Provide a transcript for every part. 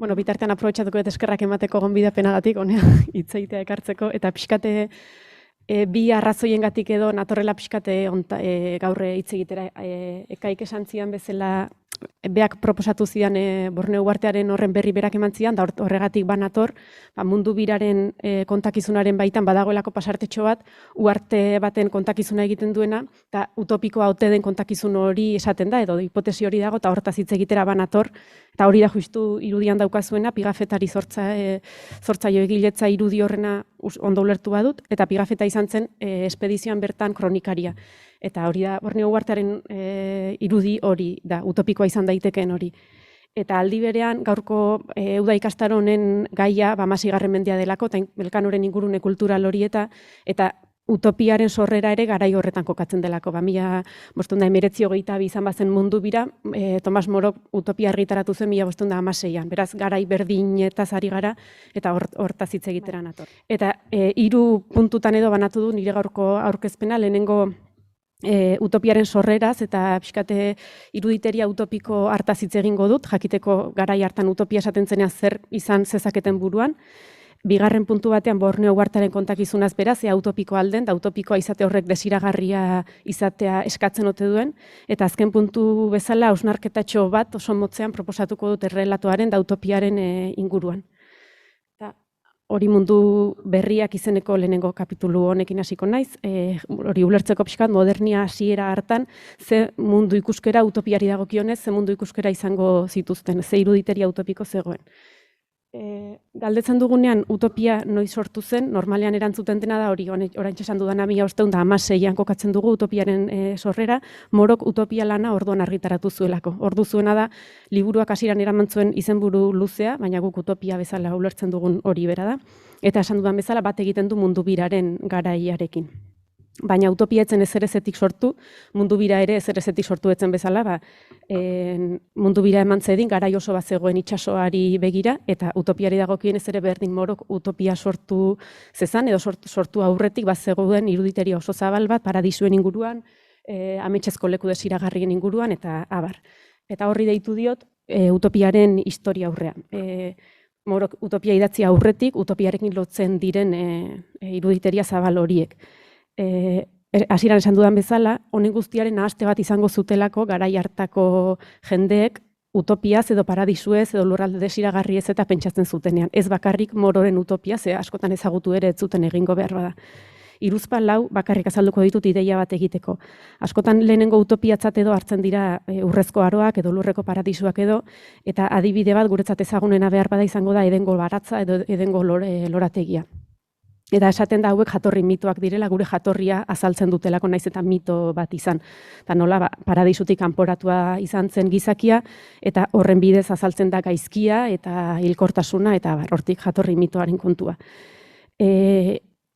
Bueno, bitartean aprobetxatuko eta eskerrak emateko gonbidapenagatik, honea hitz egitea ekartzeko, eta pixkate bi arrazoiengatik edo natorrela pixkate gaur hitz egitera. Ekaik esan zian bezala, beak proposatu zidan Borneo uhartearen horren berri berak eman zidan, da horregatik banator, mundu biraren kontakizunaren baitan badagoelako pasartetxo bat, uarte baten kontakizuna egiten duena, eta utopikoa ote den kontakizun hori esaten da, edo hipotesi hori dago, eta hortaz hitz egitera banator, eta hori da justu irudian daukazuena, Pigafettari sortzaio egiletza irudi horrena ondo ulertu badut, eta Pigafetta izan zen espedizioan bertan kronikaria. Eta hori da, Borneo uhartearen irudi hori da, utopikoa izan daitekeen hori. Eta aldi berean, gaurko uda ikastaro honen gaia, 16. mendea delako, eta Elkanoren ingurune kultural hori eta utopiaren sorrera ere garai horretan kokatzen delako. 1519 izan bazen mundu bira, Tomas Morok utopia argitaratu zen 1516an. Beraz, garai berdinetaz ari gara, eta hortaz hitz egitera nator. Eta 3 puntutan edo banatu du nire gaurko aurkezpena, lehenengo utopiaren sorreraz eta pixkate iruditeria utopiko hartaz hitz egingo dut, jakiteko garai hartan utopia esaten zenean zer izan zezaketen buruan. Bigarren puntu batean Borneo uhartearen kontakizunaz beraz, ea utopiko alden, da utopikoa izate horrek desiragarria izatea eskatzen ote duen, eta azken puntu bezala hausnarketatxo bat oso motzean proposatuko dut errelatoaren da utopiaren inguruan. Hori mundu berriak izeneko lehenengo kapitulu honekin hasiko naiz, hori ulertzeko pixkat modernia hasiera hartan, ze mundu ikuskera utopiari dagokionez, ze mundu ikuskera izango zituzten, ze iruditeria utopiko zegoen. Galdetzen dugunean utopia noiz sortu zen, normalean erantzuten dena da hori, oraintxe esan dudana 1516an kokatzen dugu utopiaren sorrera, Morok utopia lana orduan argitaratu zuelako. Ordu zuena da, liburuak hasieran eraman zuen izenburu luzea, baina guk utopia bezala ulertzen dugun hori bera da, eta esan dudan bezala bat egiten du mundu biraren garaiarekin. Baina utopia etzen ezerezetik sortu, mundu bira ere ezerezetik sortu etzen bezala, mundu bira eman zedin, garai oso bat zegoen itsasoari begira, eta utopiari dagokien ez ere berdin Morok utopia sortu zezan, edo sortu aurretik bat zegoen iruditeria oso zabal bat, paradisuen inguruan, ametsezko leku desiragarrien inguruan, eta abar. Eta horri deitu diot utopiaren historia aurrean. Morok utopia idatzi aurretik, utopiarekin lotzen diren iruditeria zabal horiek. Hasieran esan dudan bezala, honen guztiaren nahaste bat izango zutelako garai hartako jendeek utopiaz edo paradisuez edo lurralde desiragarriez eta pentsatzen zutenean. Ez bakarrik Mororen utopia, ze askotan ezagutu ere ez zuten egingo behar bada. Hiruzpalau bakarrik azalduko ditut ideia bat egiteko. Askotan lehenengo utopiatzat edo hartzen dira urrezko aroak edo lurreko paradisuak edo, eta adibide bat guretzat ezagunena behar bada izango da Edengo baratza edo Edengo lorategia. Eta esaten da hauek jatorri mitoak direla, gure jatorria azaltzen dutelako naiz eta mito bat izan. Eta nola, paradisutik kanporatua izan zen gizakia, eta horren bidez azaltzen da gaizkia eta hilkortasuna, eta hortik jatorri mitoaren kontua.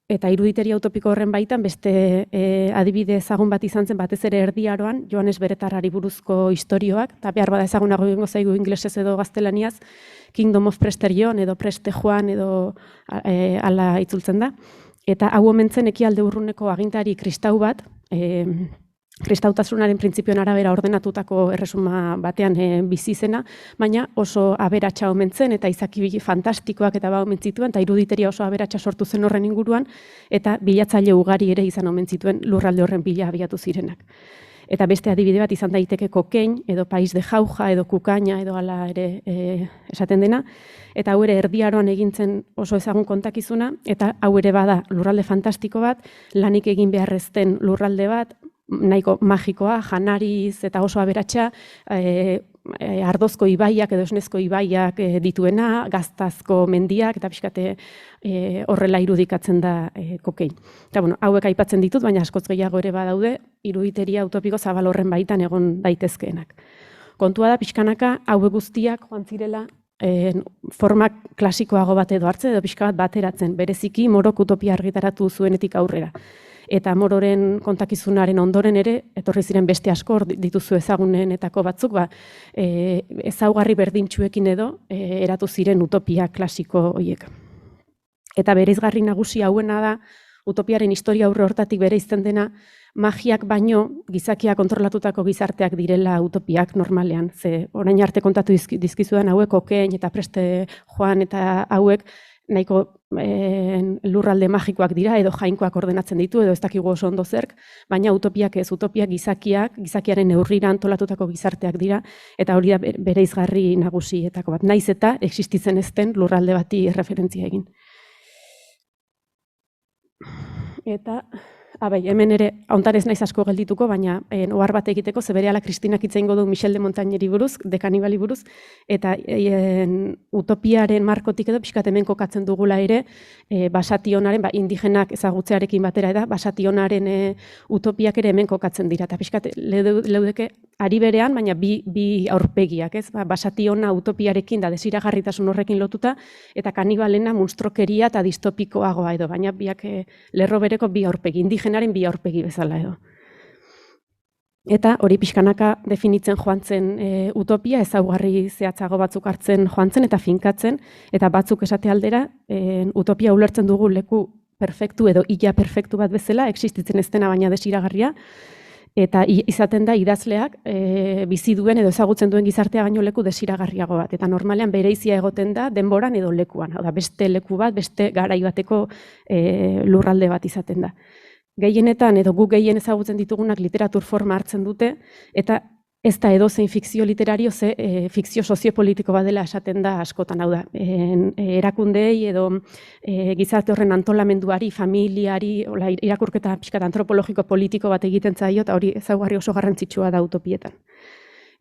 Eta iruditeria utopiko horren baitan, beste adibide ezagun bat izan zen, batez ere Erdi Aroan, Joanes Beretarrari buruzko istorioak, eta behar bada ezagunago egingo zaigu inglesez edo gaztelaniaz, Kingdom of Prester John edo Preste Juan edo ala itzultzen da. Eta hau omen zen ekialde urruneko agintari kristau bat, kristautasunaren printzipioen arabera ordenatutako erresuma batean bizi zena, baina oso aberatsa omen zen eta izaki fantastikoak eta omen zituen, eta iruditeria oso aberatsa sortu zen horren inguruan, eta bilatzaile ugari ere izan omen zituen lurralde horren bila abiatu zirenak. Eta beste adibide bat izan daiteke Kokein, edo Pais de Jauja, edo Kukaina, edo ala ere esaten dena. Eta hau ere Erdi Aroan egintzen oso ezagun kontakizuna, eta hau ere bada lurralde fantastiko bat, lanik egin beharrezten lurralde bat, nahiko magikoa, janariz eta oso aberatsa, ardozko ibaiak edo esnezko ibaiak dituena, gaztazko mendiak, eta pixkate horrela irudikatzen da Kokein. Eta hauek aipatzen ditut, baina askoz gehiago ere badaude, iruditeria utopiko zabal horren baitan egon daitezkeenak. Kontua da pixkanaka hauek guztiak joan zirela forma klasikoago bat edo hartzen edo pixka bat bateratzen, bereziki Morok utopia argitaratu zuenetik aurrera. Eta Mororen kontakizunaren ondoren ere, etorri ziren beste asko dituzu ezagunenetako batzuk, ezaugarri berdintsuekin edo eratu ziren utopia klasiko horiek. Eta bereizgarri nagusi hauena da, utopiaren historia aurre hortatik bereizten dena, magiak baino gizakia kontrolatutako gizarteak direla utopiak normalean. Ze orain arte kontatu dizkizudan hauek okein eta preste joan eta hauek nahiko lurralde magikoak dira edo jainkoak ordenatzen ditu edo ez dakigu oso ondo zerk, baina utopiak ez, utopiak gizakiaren neurrira antolatutako gizarteak dira eta hori da bereizgarri nagusietako bat. Naiz eta existitzen ez den lurralde bati referentzia egin. Eta hemen ere, hontan ez naiz asko geldituko, baina ohar bat egiteko, ze berehala Kristinak hitz egingo du Michel de Montagneri buruz, de Kanibali buruz, eta utopiaren markotik edo pixkat hemen kokatzen dugula ere, basationaren, indigenak ezagutzearekin batera da, basationaren utopiak ere hemen kokatzen dira, eta pixkat leudeke ari berean, baina bi aurpegiak, ez? Basationa utopiarekin da desiragarritasun horrekin lotuta, eta kanibalena munstrokeria eta distopikoagoa edo, baina biak lerro bereko bi aurpegi, indigenaren bi aurpegi bezala edo. Eta hori pixkanaka definitzen joan zen utopia, ezaugarri zehatzago batzuk hartzen joan zen eta finkatzen, eta batzuk esate aldera, utopia ulertzen dugu leku perfektu edo illa perfektu bat bezala, existitzen ez dena baina desiragarria, eta izaten da idazleak bizi duen edo ezagutzen duen gizartea baino leku desiragarriago bat. Eta normalean bereizia egoten da denboran edo lekuan. Hau da, beste leku bat, beste garai bateko lurralde bat izaten da. Gehienetan edo guk gehien ezagutzen ditugunak literatur forma hartzen dute, eta ez da edozein fikzio literario, ze fikzio soziopolitiko bat dela esaten da askotan, hau da, erakundeei edo gizarte horren antolamenduari, familiari, irakurketa pixkat antropologiko politiko bat egiten zaio, eta hori ezaugarri oso garrantzitsua da utopietan.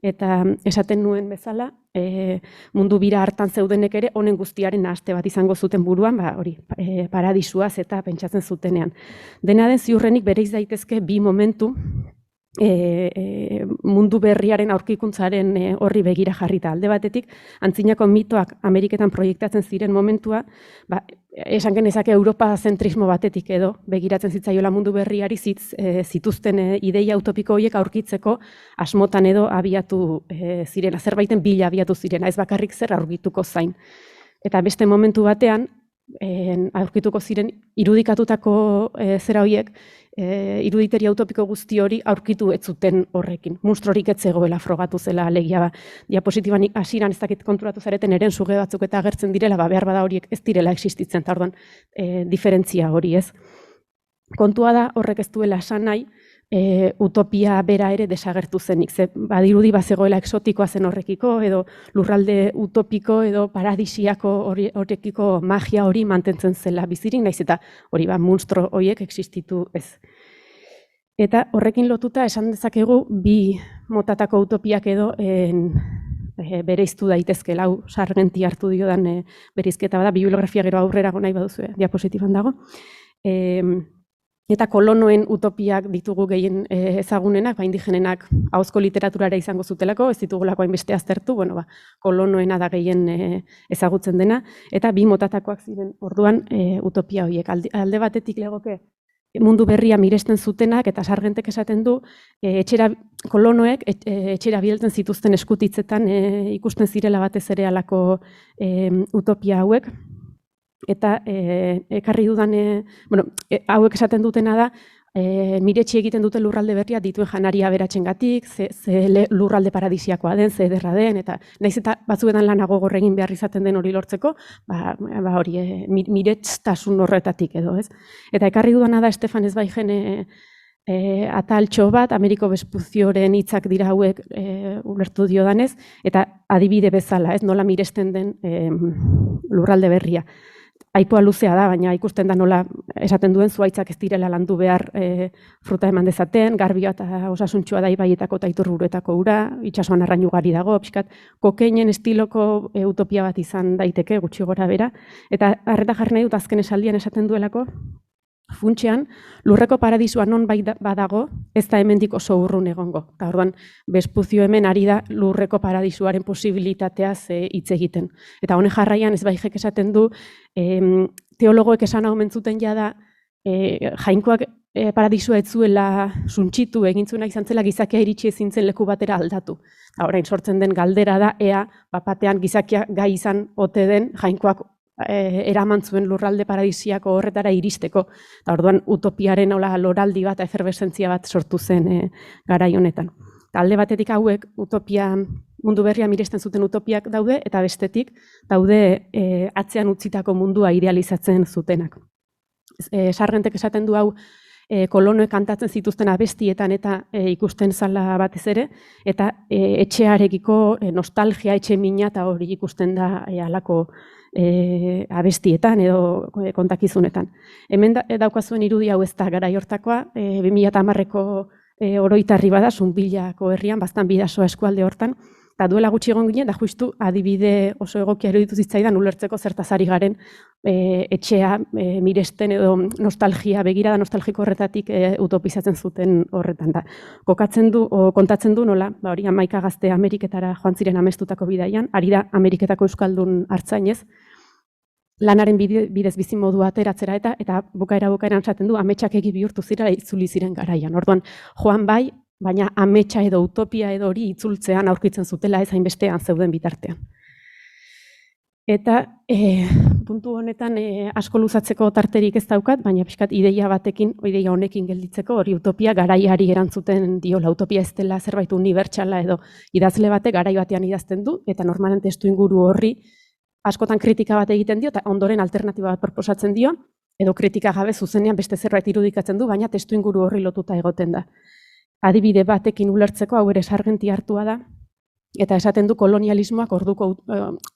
Eta esaten nuen bezala, mundu bira hartan zeudenek ere, honen guztiaren aste bat izango zuten buruan, hori, paradisuaz eta pentsatzen zutenean. Dena den ziurrenik bereiz daitezke bi momentu, mundu berriaren aurkikuntzaren horri begira jarrita. Alde batetik, antzinako mitoak Ameriketan proiektatzen ziren momentua, esan genezake Europa zentrismo batetik edo, begiratzen zitzaiola mundu berriari zituzten ideia utopiko horiek aurkitzeko asmotan edo abiatu zirena, zerbaiten bila abiatu zirena, ez bakarrik zer aurkituko zain. Eta beste momentu batean, aurkituko ziren irudikatutako zera horiek, iruditeria utopiko guzti hori aurkitu ez zuten horrekin. Munstrorik ez zegoela frogatu zela alegia. Diapositiban hasieran ez dakit konturatu zareten eren suge batzuk eta agertzen direla, behar bada horiek ez direla existitzen, eta orduan diferentzia hori ez. Kontua da horrek ez duela esan nahi, utopia bera ere desagertu zenik. Badirudi bazegoela exotikoa zen horrekiko, edo lurralde utopiko, edo paradisiako horrekiko magia hori mantentzen zela bizirik, naiz eta hori munstro horiek existitu ez. Eta horrekin lotuta esan dezakegu bi motatako utopiak edo bereiztu daitezke, lau Sargenti hartu diodan bereizketa bada, bibliografia gero aurrerago nahi baduzu, diapositiban dago. Eta kolonoen utopiak ditugu gehien ezagunenak, indigenenak ahozko literaturara izango zutelako, ez ditugulako hainbeste aztertu, kolonoena da gehien ezagutzen dena, eta bi motatakoak ziren orduan utopia horiek. Alde batetik legoke mundu berria miresten zutenak, eta Sargentek esaten du, kolonoek etxera bidaltzen zituzten eskutitzetan ikusten zirela batez ere halako utopia hauek, eta ekarri dudan, hauek esaten dutena da, miretsi egiten dute lurralde berria dituen janaria aberatsengatik, ze lurralde paradisiakoa den, ze ederra den, eta naiz eta batzuetan lan gogor egin behar izaten den hori lortzeko, hori miretstasun horretatik edo, ez? Eta ekarri dudana da Stefan Zweiggen ataltxo bat, Ameriko Vespuzioren hitzak dira hauek ulertu diodanez, eta adibide bezala, ez, nola miresten den lurralde berria. Aipua luzea da, baina ikusten da nola esaten duen zuhaitzak ez direla landu behar fruta eman dezaten, garbia eta osasuntsua da ibaietako eta iturburuetako ura, itsasoan arrain ugari dago, pixkat kokeinen estiloko utopia bat izan daiteke gutxi gora bera, eta arreta jarri nahi dut azken esaldian esaten duelako, funtsean, lurreko paradisua non badago, ez da hemendik oso urrun egongo. Eta orduan, Vespuzio hemen ari da lurreko paradisuaren posibilitateaz hitz egiten. Eta honen jarraian Zweigek esaten du, teologoek esan hau mentzuten jada, jainkoak paradisua ez zuela suntsitu egintzuna izan zela gizakia iritsi ezin zen leku batera aldatu. Orain sortzen den galdera da, ea, bapatean gizakia gai izan ote den jainkoak eraman zuen lurralde paradisiako horretara iristeko. Eta orduan utopiaren loraldi bat, eferbesentzia bat sortu zen garai honetan. Alde batetik hauek utopia, mundu berria miresten zuten utopiak daude, eta bestetik daude atzean utzitako mundua idealizatzen zutenak. Sargentek esaten du hau kolonoek kantatzen zituzten abestietan eta ikusten zala batez ere, eta etxearekiko nostalgia, etxe mina eta hori ikusten da halako abestietan edo kontakizunetan. Hemen daukazuen irudi hau ez da garai hortakoa, 2010ko oroitarri bada, Zunbillako herrian, Baztan bidasoa eskualde hortan, eta duela gutxi egon ginen, da justu adibide oso egokia eruditu zitzaidan ulertzeko zertazari garen etxea miresten edo nostalgia, begirada nostalgiko horretatik utopizatzen zuten horretan da. Kontatzen du nola, hori 11 gazte Ameriketara joan ziren amestutako bidaian, ari da Ameriketako euskaldun artzainez, lanaren bidez bizimodu ateratzera eta bukaeran esaten du ametsak egi bihurtu zira itzuli ziren garaian. Orduan, joan bai, baina ametsa edo utopia edo hori itzultzean aurkitzen zutela ez hainbestean zeuden bitartean. Eta puntu honetan asko luzatzeko tarterik ez daukat, baina pixkat ideia honekin gelditzeko, hori utopia garaiari erantzuten diola. Utopia ez dela zerbait unibertsala edo idazle batek garai batean idazten du, eta normalen testu inguru horri askotan kritika bat egiten dio, eta ondoren alternatiba bat proposatzen dio, edo kritika gabe zuzenean beste zerbait irudikatzen du, baina testu inguru horri lotuta egoten da. Adibide batekin ulertzeko, hau ere Sargenti hartua da, eta esaten du kolonialismoak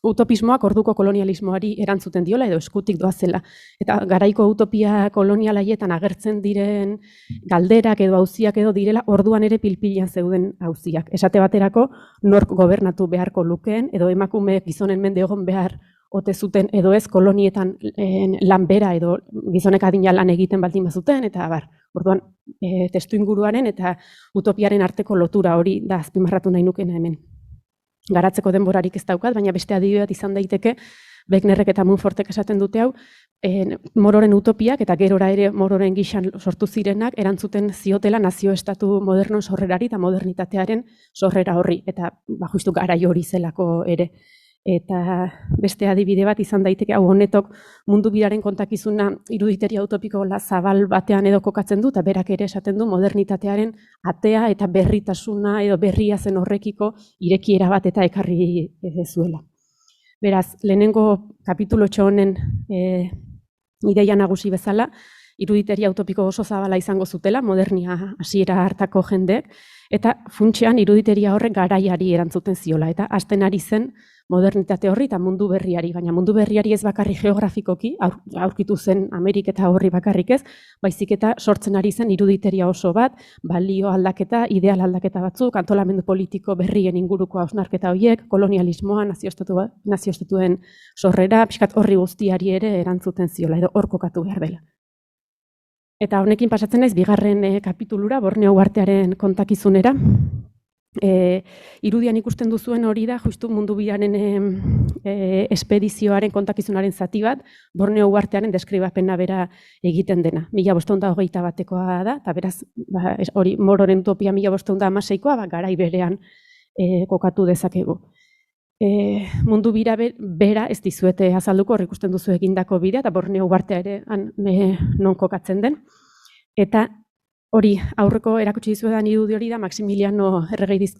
utopismoak orduko kolonialismoari erantzuten diola edo eskutik doazela. Eta garaiko utopia kolonialaietan agertzen diren galderak edo auziak edo direla orduan ere pilpilan zeuden auziak. Esate baterako nork gobernatu beharko lukeen edo emakume gizonen mende egon behar ote zuten edo ez kolonietan lan bera edo gizonek adina lan egiten baldin bazuten eta bar. Orduan testu inguruaren eta utopiaren arteko lotura hori da azpimarratu nahi nukena hemen. Garatzeko denborarik ez daukat, baina beste adibide bat izan daiteke, Wegnerrek eta Mumfortek esaten dute hau, Mororen utopiak eta gerora ere Mororen gixan sortu zirenak erantzuten ziotela nazio-estatu modernon sorrerari eta modernitatearen sorrera horri, eta justu garai hori zelako ere. Eta beste adibide bat izan daiteke, hau honetok mundu biraren kontakizuna iruditeria utopiko zabal batean edo kokatzen du, eta berak ere esaten du modernitatearen atea eta berritasuna edo berria zen horrekiko irekiera bat eta ekarri zuela. Beraz, lehenengo kapitulotxo honen ideia nagusi bezala, iruditeria utopiko oso zabala izango zutela, modernia hasiera hartako jendeek, eta funtsean iruditeria horrek garaiari erantzuten ziola, eta hasten ari zen modernitate horri eta mundu berriari, baina mundu berriari ez bakarri geografikoki, aurkitu zen Ameriketa horri bakarrik ez, baizik eta sortzen ari zen iruditeria oso bat, balio aldaketa, ideal aldaketa batzuk, antolamendu politiko berrien inguruko hausnarketa horiek, kolonialismoa, nazioestatuen sorrera, pixkat horri guztiari ere erantzuten ziola, edo hor kokatu behar dela. Eta honekin pasatzen naiz bigarren kapitulura, Borneo uhartearen kontakizunera. Irudian ikusten duzuen hori da, justu mundu biraren espedizioaren kontakizunaren zati bat, Borneo uhartearen deskribapena bera egiten dena. 1521 da, eta beraz, hori Mororen utopia 1516koa, garai berean kokatu dezakegu. Mundu bira bera ez dizuete azalduko, hor ikusten duzu egindako bidea, eta Borneo uhartea ere non kokatzen den. Eta hori aurreko erakutsi dizuetan irudi hori da Maximiliano errege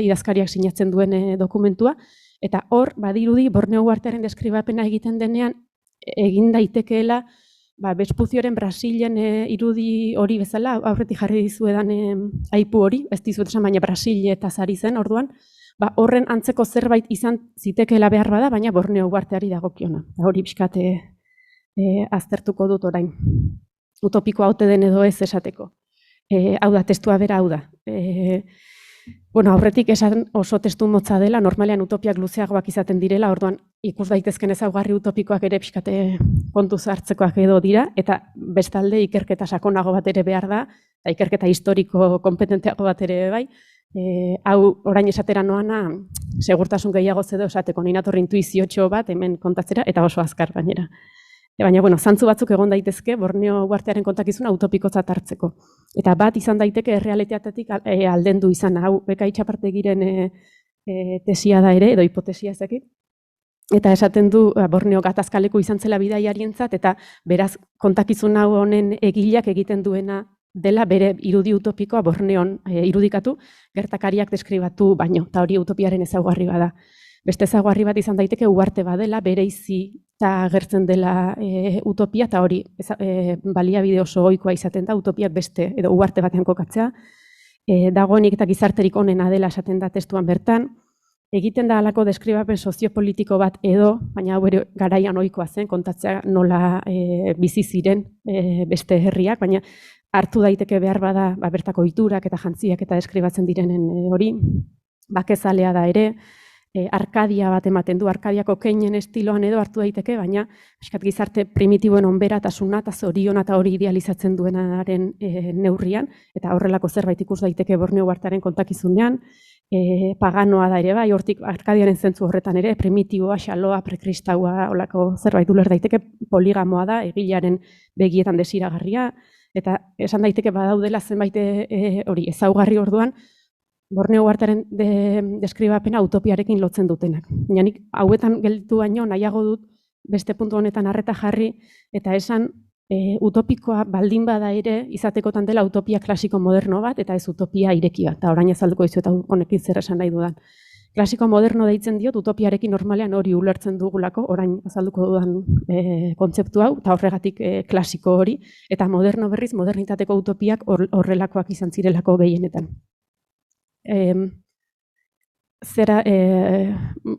idazkariak sinatzen duen dokumentua, eta hor badirudi Borneo uhartearen deskribapena egiten denean egin daitekeela Vespuzioren Brasilen irudi hori bezala, aurretik jarri dizuedan aipu hori, ez dizuet esan baina Brasil eta zari zen orduan, horren antzeko zerbait izan zitekeela behar bada, baina Borneo uharteari dagokiona. Hori pixkate aztertuko dut orain. Utopikoa ote den edo ez esateko. Hau da, testua bera hau da. Aurretik esan oso testu motza dela, normalean utopiak luzeagoak izaten direla, orduan ikus daitezken ezaugarri utopikoak ere pixkate kontuz hartzekoak edo dira, eta bestalde ikerketa sakonago bat ere behar da, eta ikerketa historiko kompetenteago bat ere bai, hau orain esatera noana segurtasun gehiago edo esateko, ninatorri intuiziotxo bat hemen kontatzera, eta oso azkar gainera. Baina, zantzu batzuk egon daitezke Borneo uhartearen kontakizuna utopikotzat hartzeko. Eta bat izan daiteke errealitatetik aldendu izan, hau Bekaitz Apartegiren tesia da ere, edo hipotesia ezakit. eta esaten du Borneo gatazkaleko izan zela bidaiarientzat, eta beraz kontakizun hau honen egileak egiten duena dela bere irudi utopikoa Borneon irudikatu, gertakariak deskribatu baino, eta hori utopiaren ezaugarri bada. Beste ezaugarri bat izan daiteke uharte badela, bereizi eta agertzen dela utopia, eta hori baliabide oso ohikoa izaten da, utopiak beste edo uharte batean kokatzea. Dagoenik eta gizarterik onena dela esaten da testuan bertan, egiten da halako deskribapen soziopolitiko bat edo, baina hau ere garaian ohikoa zen, kontatzea nola bizi ziren beste herriak, baina hartu daiteke behar bada bertako ohiturak eta jantziak eta deskribatzen direnen hori, bakezalea da ere, Arkadia bat ematen du, Arkadiako keinen estiloan edo hartu daiteke, baina gizarte primitiboen onberatasuna eta zoriona eta hori idealizatzen duenaren neurrian, eta horrelako zerbait ikus daiteke Borneo uhartearen kontakizunean, paganoa da ere bai, hortik Arkadiaren zentzu horretan ere, primitiboa, xaloa, prekristaua, holako zerbait uler daiteke, poligamoa da, egilearen begietan desiragarria, eta esan daiteke badaudela zenbait hori ezaugarri orduan, Borneo uhartearen deskribapena utopiarekin lotzen dutenak. Nik hauetan gelditu baino nahiago dut beste puntu honetan arreta jarri eta esan utopikoa baldin bada ere izatekotan dela utopia klasiko moderno bat eta ez utopia ireki bat. Eta orain azalduko dizuet honekin zer esan nahi dudan. Klasiko moderno deitzen diot utopiarekin normalean hori ulertzen dugulako, orain azalduko dudan kontzeptu hau, eta horregatik klasiko hori, eta moderno berriz, modernitateko utopiak horrelakoak izan zirelako gehienetan.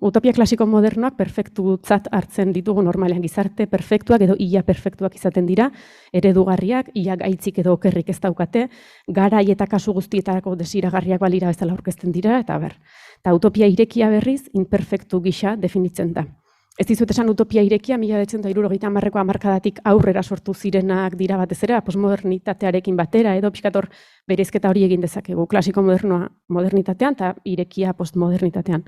Utopia klasiko modernoak perfektutzat hartzen ditugu normalean, gizarte perfektuak edo ia perfektuak izaten dira, eredugarriak, ia gaitzik edo okerrik ez daukate, garai eta kasu guztietako desiragarriak balira bezala aurkezten dira, eta utopia irekia berriz, imperfektu gisa definitzen da. Ez dizut esan utopia irekia, 1970ko hamarkadatik aurrera sortu zirenak dira batez ere, postmodernitatearekin batera, edo pixkator bereizketa hori egin dezakegu, klasiko modernoa modernitatean eta irekia postmodernitatean.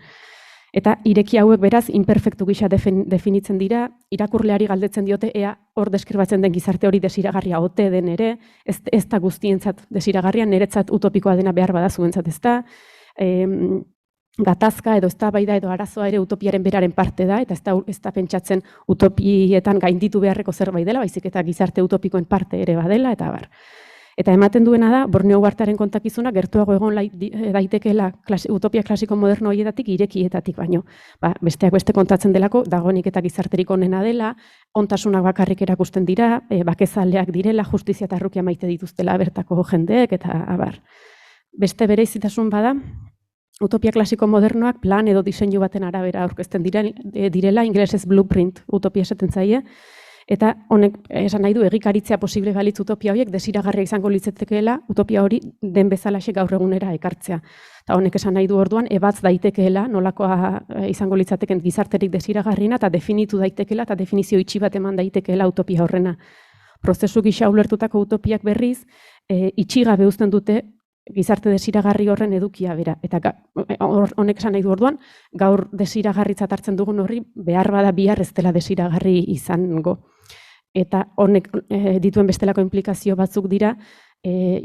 Eta irekia hauek beraz, imperfektu gisa definitzen dira, irakurleari galdetzen diote, ea hor deskribatzen den gizarte hori desiragarria ote den ere, ez da guztientzat desiragarria, niretzat utopikoa dena behar bada zuentzat ez da, gatazka edo eztabaida edo arazoa ere utopiaren beraren parte da, eta ez da pentsatzen utopietan gainditu beharreko zerbait dela, baizik eta gizarte utopikoen parte ere badela, eta bar. Eta ematen duena da, Borneo uhartearen kontakizuna gertuago egon daitekeela utopia klasiko moderno horietatik irekietatik baino. Besteak beste kontatzen delako, dagoenik eta gizarterik onena dela, ontasunak bakarrik erakusten dira, bakezaleak direla, justizia eta errukia maite dituztela bertako jendeek, eta abar. Beste bereizitasun bada, utopia klasiko modernoak plan edo diseinu baten arabera aurkezten direla, ingelesez blueprint utopia esaten zaie, eta honek esan nahi du egikaritzea posible balitz utopia horiek desiragarria izango litzatekeela utopia hori den bezalaxe gaur egunera ekartzea. Eta honek esan nahi du orduan ebatz daitekeela nolakoa izango litzateken gizarterik desiragarriena eta definitu daitekeela eta definizio itxi bat eman daitekeela utopia horrena. Prozesu gisa ulertutako utopiak berriz itxigabe uzten dute gizarte desiragarri horren edukia bera. Eta honek esan nahi du orduan, gaur desiragarritzat hartzen dugun horri behar bada bihar ez dela desiragarri izango. Eta honek dituen bestelako implikazio batzuk dira,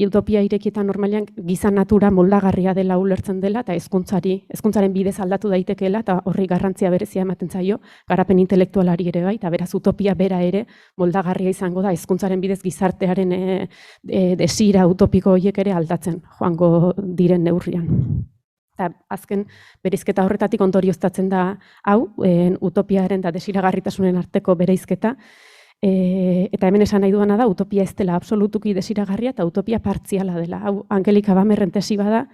utopia irekietan normalean giza natura moldagarria dela ulertzen dela eta hezkuntzaren bidez aldatu daitekeela eta horri garrantzia berezia ematen zaio, garapen intelektualari ere bai, eta beraz utopia bera ere moldagarria izango da hezkuntzaren bidez gizartearen desira utopiko horiek ere aldatzen joango diren neurrian. Eta azken bereizketa horretatik ondorioztatzen da hau, utopiaren eta desiragarritasunen arteko bereizketa, eta hemen esan nahi duana da, utopia ez dela absolutuki desiragarria eta utopia partziala dela. Hau, Angelika Bamerren tesi bada,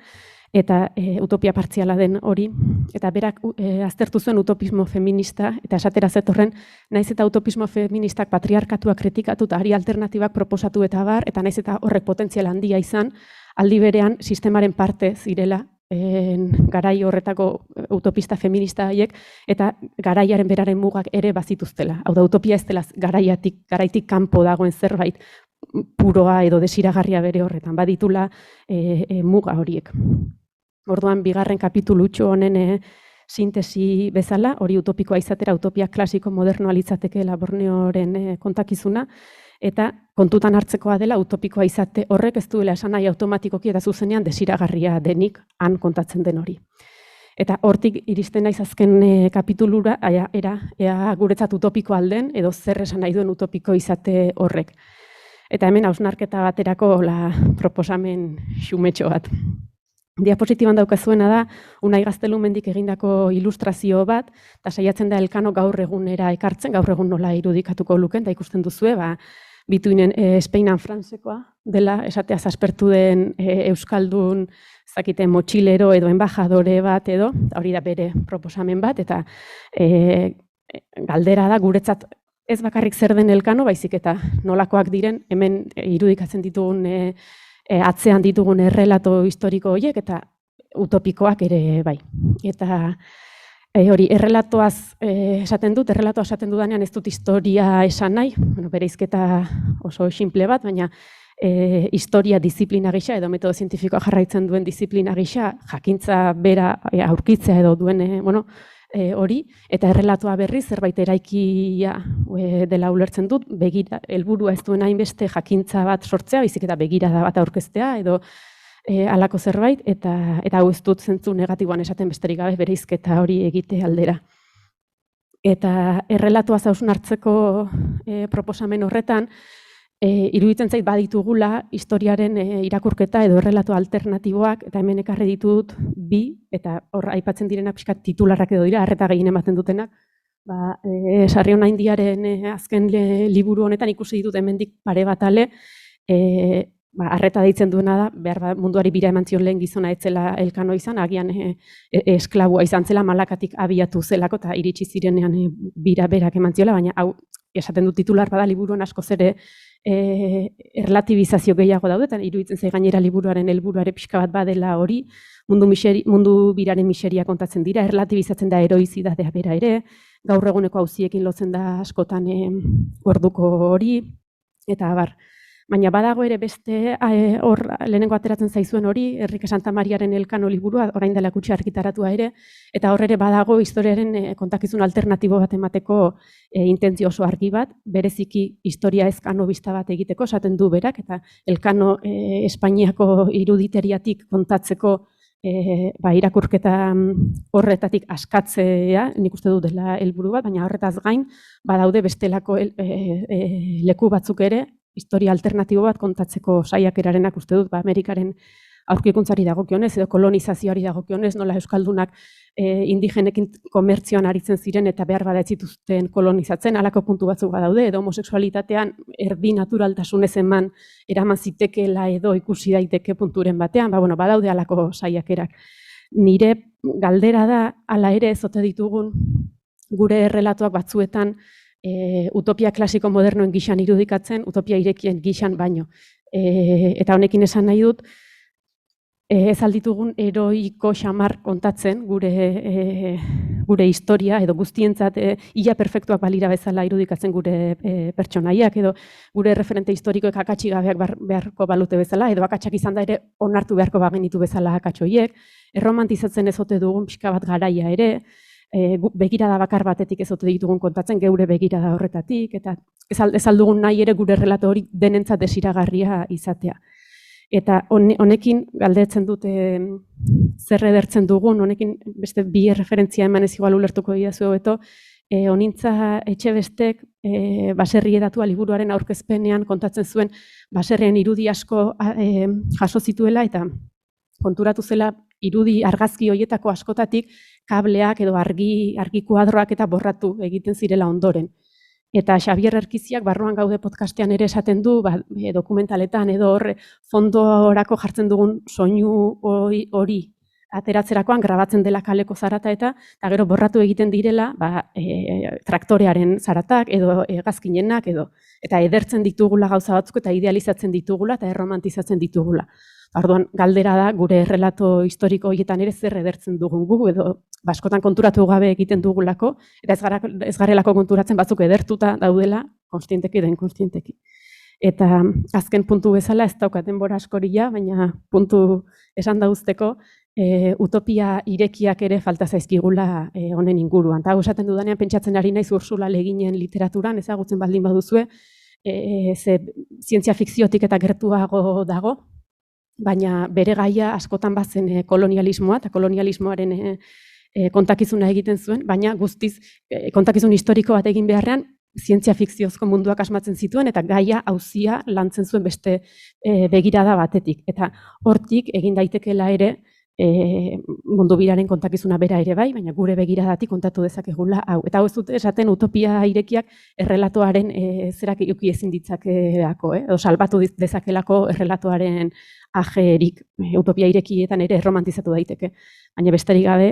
eta utopia partziala den hori, eta berak aztertu zuen utopismo feminista, eta esatera zetorren, naiz eta utopismo feministak patriarkatua kritikatu eta ari alternatibak proposatu eta bar, eta naiz eta horrek potentzial handia izan, aldi berean sistemaren parte zirela, garai horretako utopista feminista haiek eta garaiaren beraren mugak ere bazituztela. Hau da, utopia ez dela garaitik kanpo dagoen zerbait puroa edo desiragarria bere horretan, baditula muga horiek. Orduan, bigarren kapitulutxo honen sintesi bezala, hori utopikoa izatera, utopia klasiko modernoa litzatekeela Borneoren kontakizuna, eta kontutan hartzekoa dela utopikoa izate horrek ez duela esan nahi automatikoki eta zuzenean desiragarria denik han kontatzen den hori. Eta hortik iristen naiz azken kapitulura, ea guretzat utopiko alden, edo zer esan nahi duen utopiko izate horrek. Eta hemen hausnarketa baterako proposamen xumetxo bat. Diapositiban daukazuena da, Unai Gaztelumendik egindako ilustrazio bat, eta saiatzen da Elkano gaur egunera ekartzen, gaur egun nola irudikatuko luken, eta ikusten duzue, bituinen Espeinan Frantzekoa dela, esatea zaspertu den euskaldun, zakite motxilero edo embajadore bat edo, hori da bere proposamen bat, eta galdera da guretzat ez bakarrik zer den Elkano, baizik eta nolakoak diren, hemen irudikatzen ditugun, atzean ditugun errelato historiko horiek, eta utopikoak ere bai. Eta hori, errelatoaz esaten dudanean ez dut historia esan nahi, bereizketa oso simple bat, baina historia disiplina gisa edo metodo zientifikoa jarraitzen duen disiplina gisa, jakintza bera aurkitzea edo duen hori, eta errelatoa berriz zerbait eraikia dela ulertzen dut, helburua ez duen hainbeste jakintza bat sortzea, baizik eta begirada bat aurkeztea edo halako zerbait, eta hau ez dut zentzu negatiboan esaten besterik gabe bereizketa hori egite aldera. Eta errelatoaz hausnartzeko proposamen horretan, iruditzen zait baditugula historiaren irakurketa edo errelato alternatiboak, eta hemen ekarri ditut bi, eta hor aipatzen direna pixkat titularrak edo dira, arreta gehien ematen dutenak. Sarrionaindiaren azken liburu honetan ikusi ditut hemendik pare bat ale, arreta deitzen duena da, behar munduari bira eman zion lehen gizona etzela Elkano izan, agian esklabua izan zela, Malakatik abiatu zelako, eta iritsi zirenean bira berak eman ziola, baina hau esaten dut titular bada liburuan askoz ere erlatibizazio gehiago daude, eta iruditzen zai gainera liburuaren helburuare pixka bat badela hori, mundu biraren miseria kontatzen dira, erlatibizatzen da heroizidadea bera ere, gaur eguneko auziekin lotzen da askotan orduko hori, eta abar. Baina badago ere beste hor lehenengo ateratzen zaizuen hori, Enrique Santamariaren Elkano liburua, orain dela gutxi argitaratua ere, eta hor ere badago historiaren kontakizun alternatibo bat emateko intentzio oso argi bat, bereziki historia ez kanobista bat egiteko, esaten du berak, eta Elkano Espainiako iruditeriatik kontatzeko irakurketa horretatik askatzea, nik uste dut dela helburu bat, baina horretaz gain badaude bestelako leku batzuk ere, historia alternatibo bat kontatzeko saiakerarenak uste dut, Amerikaren aurkikuntzari dagokionez edo kolonizazioari dagokionez, nola euskaldunak indigenekin komertzioan aritzen ziren eta behar bada ez zituzten kolonizatzen, halako puntu batzuk badaude, edo homosexualitatean erdi naturaltasunez eman eraman zitekeela edo ikusi daiteke punturen batean, badaude halako saiakerak. Nire galdera da, hala ere ez ote ditugun gure errelatuak batzuetan utopia klasiko modernoen gixan irudikatzen, utopia irekien gixan baino. Eta honekin esan nahi dut, ez alditugun heroiko xamar kontatzen gure historia, edo guztientzat ia perfektuak balira bezala irudikatzen gure pertsonaiak, edo gure referente historikoek akatsi gabeak beharko balute bezala, edo akatsak izan da ere onartu beharko bagenitu bezala akatsoiek, erromantizatzen ez ote dugun pixka bat garaia ere, begirada bakar batetik ez ote ditugun kontatzen, geure begirada horretatik, eta ez aldugun nahi ere gure relato hori denentzat desiragarria izatea. Eta honekin galdetzen dute zer edertzen dugun, honekin beste bi referentzia emanez igual ulertuko didazu hobeto, honintza Etxebestek baserri edatua liburuaren aurkezpenean kontatzen zuen baserrien irudi asko jaso zituela, eta konturatu zela irudi argazki horietako askotatik kableak edo argi kuadroak eta borratu egiten zirela ondoren. Eta Xabier Erkiziak barruan gaude podcastean ere esaten du, dokumentaletan edo horre fondorako jartzen dugun soinu hori ateratzerakoan grabatzen dela kaleko zarata eta gero borratu egiten direla traktorearen zaratak edo hegazkinenak eta edertzen ditugula gauza batzuk eta idealizatzen ditugula eta erromantizatzen ditugula. Orduan, galdera da, gure errelato historiko horietan ere zer edertzen dugun gu, edo askotan konturatu gabe egiten dugulako, eta ez garelako konturatzen batzuk edertuta daudela, konstienteki edo inkonstienteki. Eta azken puntu bezala, ez daukat denbora askoria, baina puntu esan dauzteko, utopia irekiak ere falta zaizkigula honen inguruan. Eta esaten dudanean pentsatzen ari naiz Ursula Le Guinen literaturan, ezagutzen baldin baduzue, zientzia fikziotik eta gertuago dago, baina bere gaia askotan bazen kolonialismoa eta kolonialismoaren kontakizuna egiten zuen, baina guztiz kontakizun historiko bat egin beharrean, zientzia fikziozko munduak asmatzen zituen, eta gaia auzia lantzen zuen beste begirada batetik. Eta hortik egin daitekeela ere, mundu biraren kontakizuna bera ere bai, baina gure begiradatik kontatu dezakegula hau. Eta hau ez dute esaten utopia irekiak errelatoaren zerak eduki ezin ditzakelako, edo salbatu dezakelako errelatoaren ajerik, utopia irekietan ere erromantizatu daiteke. Baina besterik gabe,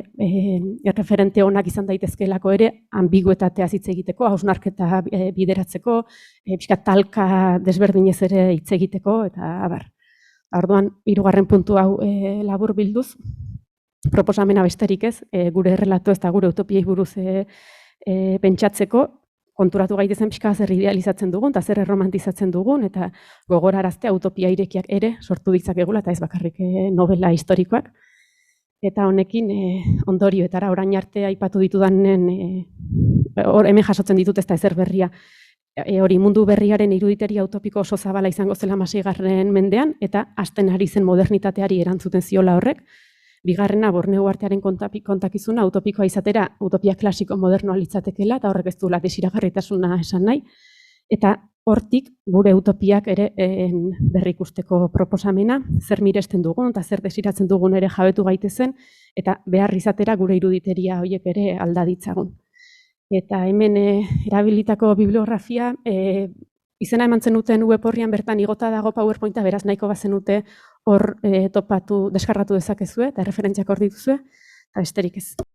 erreferente onak izan daitezkeelako ere, ambiguetatea hitz egiteko, hausnarketa bideratzeko, pixka talka desberdinez ere hitz egiteko, eta abar. Orduan, 3. puntu hau labur bilduz, proposamena besterik ez, gure errelato ez da gure utopiei buruz pentsatzeko, konturatu gaitezen pixka zer idealizatzen dugun, eta zer erromantizatzen dugun, eta gogoraraztea utopia irekiak ere sortu ditzakegula, eta ez bakarrik novela historikoak. Eta honekin ondorioetara, orain arte aipatu ditudanen, hemen jasotzen ditut ez da ezer berria, hori mundu berriaren iruditeria utopiko oso zabala izango zela 16. mendean, eta hasten ari zen modernitateari erantzuten ziola horrek. 2. Borneo artearen kontakizuna utopikoa izatera, utopia klasiko modernoa litzatekeela, eta horrek ez duela desiragarritasuna esan nahi. Eta hortik gure utopiak ere berrikusteko proposamena, zer miresten dugun, eta zer desiratzen dugun ere jabetu gaitezen, eta behar izatera gure iruditeria horiek ere alda ditzagun. Eta hemen erabilitako bibliografia, izena eman zenuten web horrian bertan igota dago PowerPointa, beraz nahiko bazenute hor topatu, deskargatu dezakezue, eta referentziak hor dituzue, eta besterik ez.